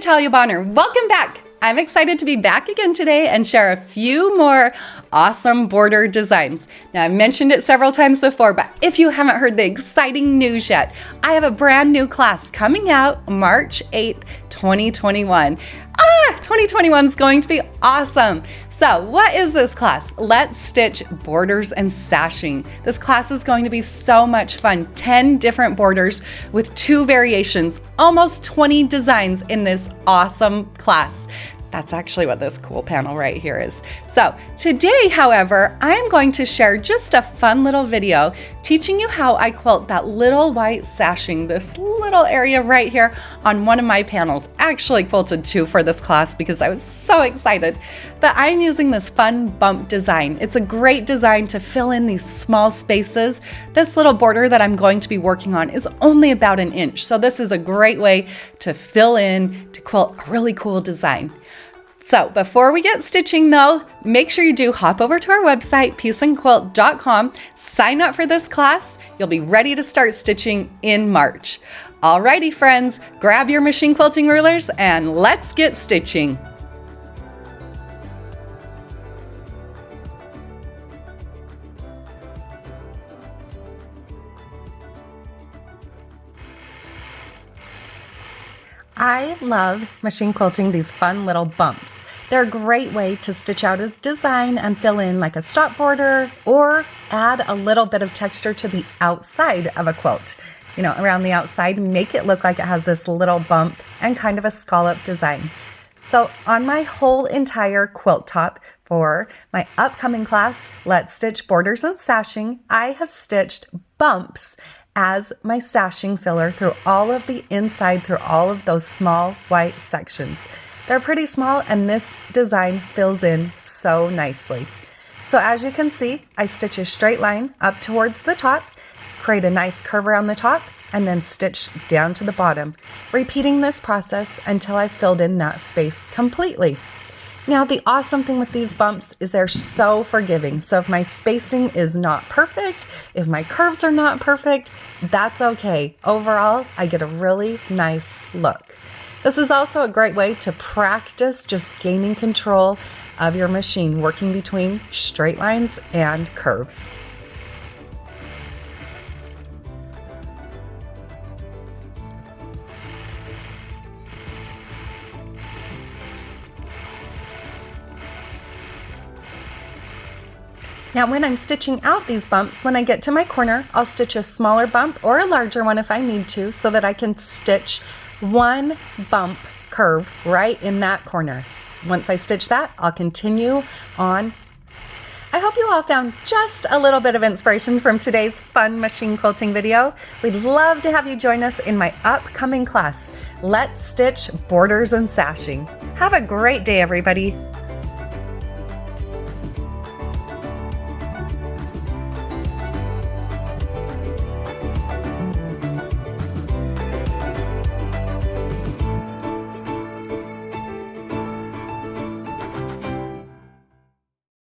Natalia Bonner. Welcome back. I'm excited to be back again today and share a few more awesome border designs. Now, I've mentioned it several times before, but if you haven't heard the exciting news yet, I have a brand new class coming out March 8th, 2021. 2021 is going to be awesome. So what is this class? Let's stitch borders and sashing. This class is going to be so much fun. 10 different borders with 2 variations, almost 20 designs in this awesome class. That's actually what this cool panel right here is. So today, however, I am going to share just a fun little video teaching you how I quilt that little white sashing, this little area right here on one of my panels. I actually quilted 2 for this class because I was so excited. But I'm using this fun bump design. It's a great design to fill in these small spaces. This little border that I'm going to be working on is only about 1 inch. So this is a great way to fill in, to quilt a really cool design. So before we get stitching though, make sure you do hop over to our website, peaceandquilt.com, sign up for this class. You'll be ready to start stitching in March. Alrighty friends, grab your machine quilting rulers and let's get stitching. I love machine quilting these fun little bumps. They're a great way to stitch out a design and fill in like a stop border or add a little bit of texture to the outside of a quilt. You know, around the outside, make it look like it has this little bump and kind of a scallop design. So on my whole entire quilt top for my upcoming class, Let's Stitch Borders and Sashing, I have stitched bumps as my sashing filler through all of the inside, through all of those small white sections. They're pretty small and this design fills in so nicely. So as you can see, I stitch a straight line up towards the top, create a nice curve around the top, and then stitch down to the bottom, repeating this process until I filled in that space completely. Now, the awesome thing with these bumps is they're so forgiving. So if my spacing is not perfect, if my curves are not perfect, that's okay. Overall, I get a really nice look. This is also a great way to practice just gaining control of your machine, working between straight lines and curves. Now when I'm stitching out these bumps, when I get to my corner, I'll stitch a smaller bump or a larger one if I need to, so that I can stitch one bump curve right in that corner. Once I stitch that, I'll continue on. I hope you all found just a little bit of inspiration from today's fun machine quilting video. We'd love to have you join us in my upcoming class, Let's Stitch Borders and Sashing. Have a great day, everybody.